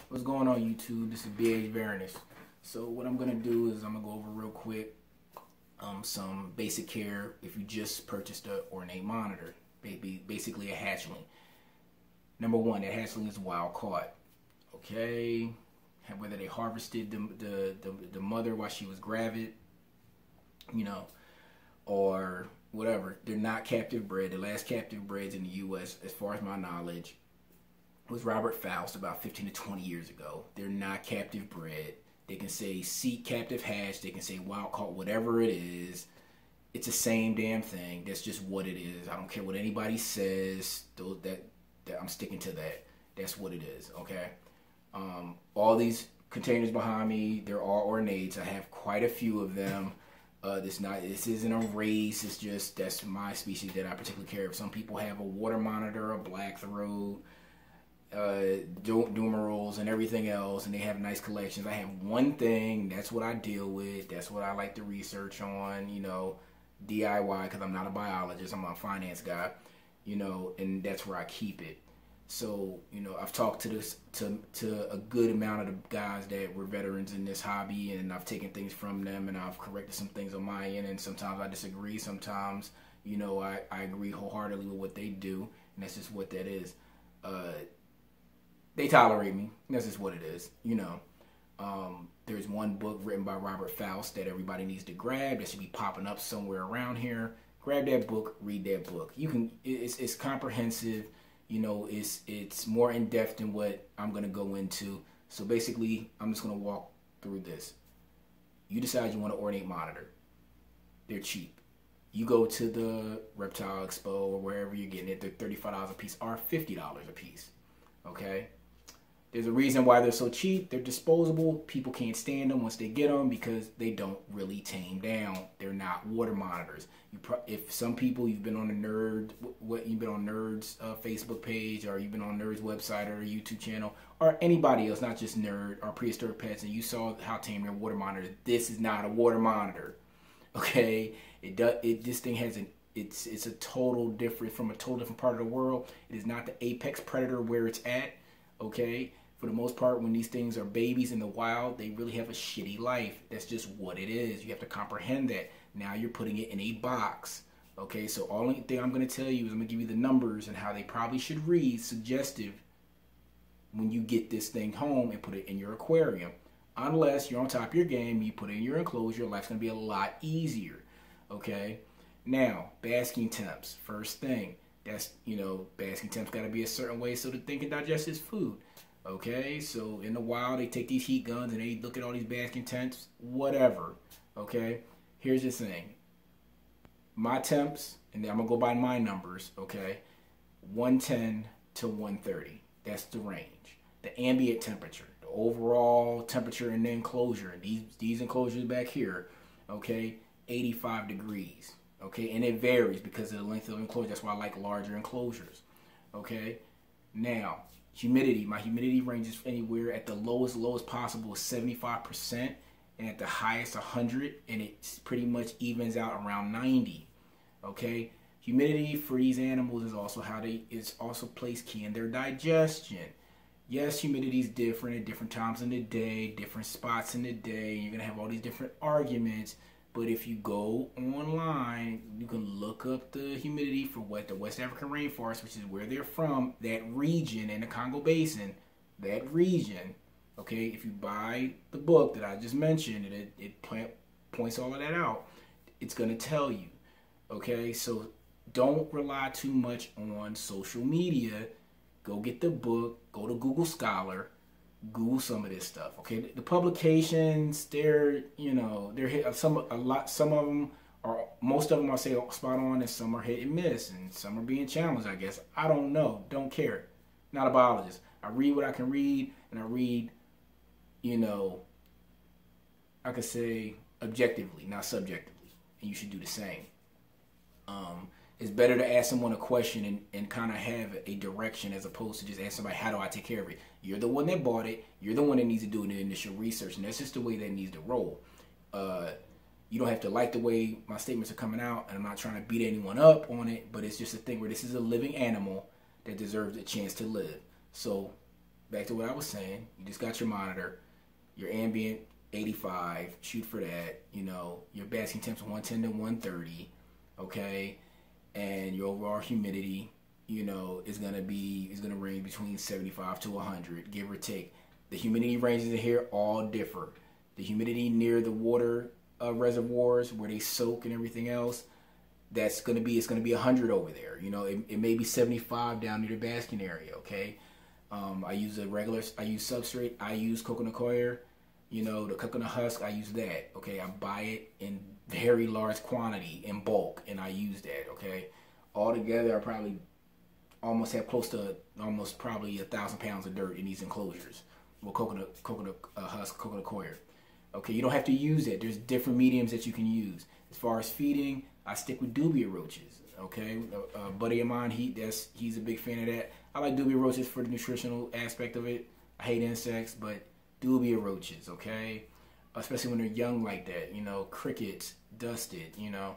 What's going on, YouTube? This is Varanus. So what I'm gonna do is I'm gonna go over real quick some basic care if you just purchased a Ornate monitor, basically a hatchling. Number one, that hatchling is wild caught. Okay, whether they harvested the mother while she was gravid, you know, or whatever, they're not captive bred. The last captive breds in the U.S., as far as my knowledge, was Robert Faust about 15 to 20 years ago. They're not captive bred. They can say seat captive hatch. They can say wild caught, whatever it is. It's the same damn thing. That's just what it is. I don't care what anybody says. That I'm sticking to that. That's what it is. Okay. All these containers behind me, they're all ornates. I have quite a few of them. This isn't a race. It's just that's my species that I particularly care of. Some people have a water monitor, a black throat, Dumerals and everything else, and they have nice collections. I have one thing. That's what I deal with. That's what I like to research on. You know, DIY, because I'm not a biologist. I'm a finance guy. You know, and that's where I keep it. So, you know, I've talked to a good amount of the guys that were veterans in this hobby, and I've taken things from them, and I've corrected some things on my end, and sometimes I disagree. Sometimes, you know, I agree wholeheartedly with what they do, and that's just what that is. They tolerate me. That's just what it is, you know. There's one book written by Robert Faust that everybody needs to grab. That should be popping up somewhere around here. Grab that book, read that book. You can. It's comprehensive. You know, it's more in depth than what I'm gonna go into. So basically, I'm just gonna walk through this. You decide you want an Ornate monitor. They're cheap. You go to the Reptile Expo or wherever you're getting it. They're $35 a piece or $50 a piece. Okay. There's a reason why they're so cheap. They're disposable. People can't stand them once they get them because they don't really tame down. They're not water monitors. If some people, you've been on you've been on Nerd's Facebook page, or you've been on Nerd's website or YouTube channel, or anybody else, not just Nerd or Prehistoric Pets, and you saw how tame their water monitor. This is not a water monitor. Okay, this thing has it's a total different from a total different part of the world. It is not the apex predator where it's at. Okay, for the most part, when these things are babies in the wild, they really have a shitty life. That's just what it is. You have to comprehend that. Now you're putting it in a box. Okay, so all thing I'm going to tell you is I'm going to give you the numbers and how they probably should read, suggestive, when you get this thing home and put it in your aquarium. Unless you're on top of your game, you put it in your enclosure, life's going to be a lot easier. Okay, now basking temps. First thing. That's, you know, basking temps got to be a certain way so the thing can digest its food. Okay, so in the wild, they take these heat guns and they look at all these basking temps, whatever. Okay, here's the thing. My temps, and I'm going to go by my numbers, okay, 110 to 130. That's the range. The ambient temperature, the overall temperature in the enclosure, these enclosures back here, okay, 85 degrees. Okay, and it varies because of the length of the enclosure. That's why I like larger enclosures. Okay, now humidity. My humidity ranges anywhere at the lowest possible is 75%, and at the highest 100, and it pretty much evens out around 90. Okay, humidity for these animals is also plays key in their digestion. Yes, humidity is different at different times in the day, different spots in the day. You're gonna have all these different arguments. But if you go online, you can look up the humidity for what the West African rainforest, which is where they're from, that region in the Congo Basin, that region. Okay, if you buy the book that I just mentioned, and it points all of that out, it's going to tell you. Okay, so don't rely too much on social media. Go get the book, go to Google Scholar, Google some of this stuff. Okay, the publications, some of them are, most of them, I'll say, spot on, and some are hit and miss, and some are being challenged, I guess. I don't know, don't care. Not a biologist. I read what I can read, and I read, you know, I could say objectively, not subjectively, and you should do the same. It's better to ask someone a question and kind of have a direction, as opposed to just ask somebody, how do I take care of it? You're the one that bought it. You're the one that needs to do the initial research, and that's just the way that needs to roll. You don't have to like the way my statements are coming out, and I'm not trying to beat anyone up on it, but it's just a thing where this is a living animal that deserves a chance to live. So back to what I was saying. You just got your monitor, your ambient 85, shoot for that. You know, your basking temps 110 to 130, okay, and your overall humidity, you know, is gonna range between 75 to 100, give or take. The humidity ranges in here all differ. The humidity near the water reservoirs where they soak and everything else, it's gonna be 100 over there. You know, it may be 75 down near the basking area. Okay, I use substrate. I use coconut coir. You know, the coconut husk, I use that. Okay, I buy it in very large quantity in bulk, and I use that. Okay, altogether, I probably almost have probably 1,000 pounds of dirt in these enclosures. Well, coconut husk, coconut coir. Okay, you don't have to use it. There's different mediums that you can use. As far as feeding, I stick with dubia roaches. Okay, a buddy of mine, he's a big fan of that. I like dubia roaches for the nutritional aspect of it. I hate insects, but dubia roaches, okay, especially when they're young like that. You know, crickets, dusted. You know,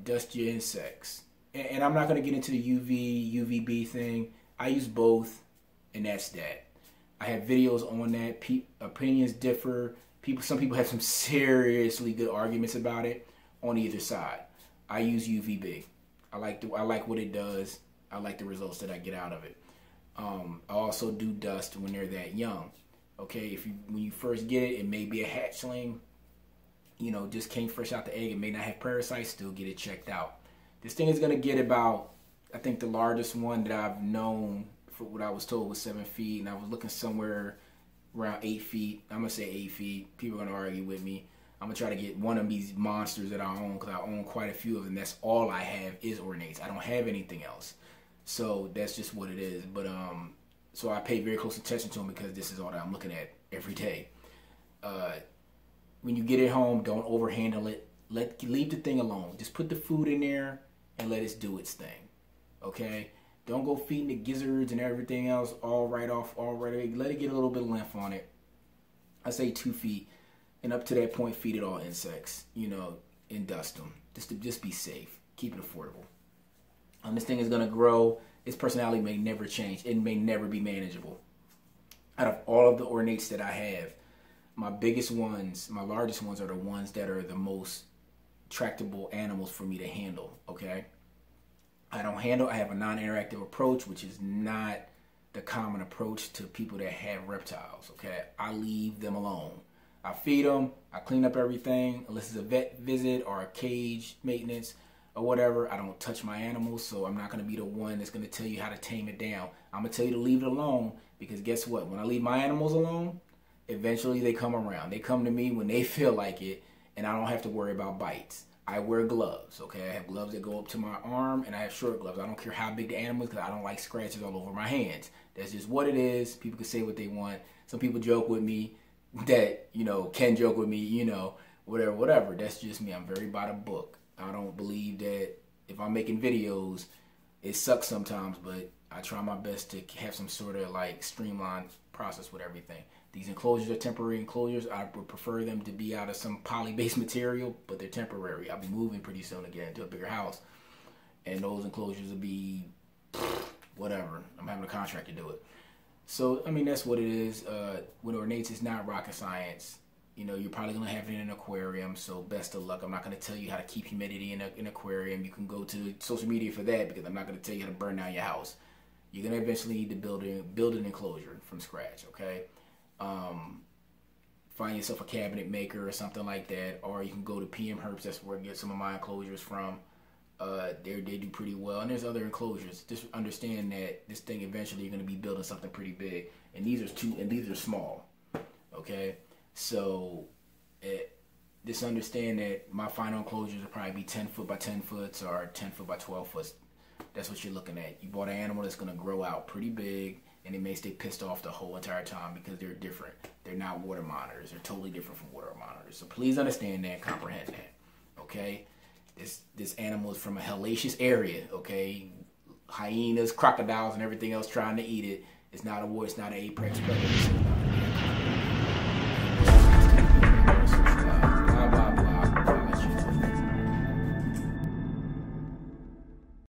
dust your insects. And I'm not gonna get into the UVB thing. I use both, and that's that. I have videos on that. Opinions differ. Some people have some seriously good arguments about it on either side. I use UVB. I like what it does. I like the results that I get out of it. I also do dust when they're that young. Okay, when you first get it, it may be a hatchling. You know, just came fresh out the egg. It may not have parasites. Still get it checked out. This thing is gonna get about, I think the largest one that I've known, for what I was told, was 7 feet, and I was looking somewhere around 8 feet. I'm gonna say 8 feet. People are gonna argue with me. I'm gonna try to get one of these monsters that I own, because I own quite a few of them. That's all I have is ornates. I don't have anything else. So that's just what it is. But so I pay very close attention to them because this is all that I'm looking at every day. When you get it home, don't overhandle it. Leave the thing alone. Just put the food in there and let it do its thing. Okay? Don't go feeding the gizzards and everything else all right away. Let it get a little bit of length on it. I say 2 feet. And up to that point, feed it all insects, you know, and dust them. Just be safe. Keep it affordable. This thing is going to grow. Its personality may never change. It may never be manageable. Out of all of the ornates that I have, my biggest ones, my largest ones are the ones that are the most tractable animals for me to handle, okay? I have a non-interactive approach, which is not the common approach to people that have reptiles, okay? I leave them alone. I feed them, I clean up everything, unless it's a vet visit or a cage maintenance or whatever. I don't touch my animals, so I'm not going to be the one that's going to tell you how to tame it down. I'm going to tell you to leave it alone, because guess what? When I leave my animals alone, eventually they come around. They come to me when they feel like it, and I don't have to worry about bites. I wear gloves, okay? I have gloves that go up to my arm, and I have short gloves. I don't care how big the animal is, because I don't like scratches all over my hands. That's just what it is. People can say what they want. Some people joke with me that, you know, can joke with me, you know, whatever. That's just me. I'm very by the book. I don't believe that if I'm making videos, it sucks sometimes, but I try my best to have some sort of like streamlined process with everything. These enclosures are temporary enclosures. I would prefer them to be out of some poly-based material, but they're temporary. I'll be moving pretty soon again to a bigger house, and those enclosures will be whatever. I'm having a contract to do it. So, I mean, that's what it is. With ornates, it's not rocket science. You know, you're probably going to have it in an aquarium, so best of luck. I'm not going to tell you how to keep humidity in an aquarium. You can go to social media for that, because I'm not going to tell you how to burn down your house. You're going to eventually need to build an enclosure from scratch, okay? Find yourself a cabinet maker or something like that, or you can go to PM Herbs. That's where I get some of my enclosures from. They do pretty well, and there's other enclosures. Just understand that this thing eventually you're going to be building something pretty big, and these are small, okay? So just understand that my final enclosures will probably be 10 foot by 10 foot or 10 foot by 12 foot. That's what you're looking at. You bought an animal that's going to grow out pretty big, and it may stay pissed off the whole entire time because they're different. They're not water monitors. They're totally different from water monitors. So please understand that, comprehend that, okay? This animal is from a hellacious area, okay? Hyenas, crocodiles, and everything else trying to eat it. It's not an apex predator.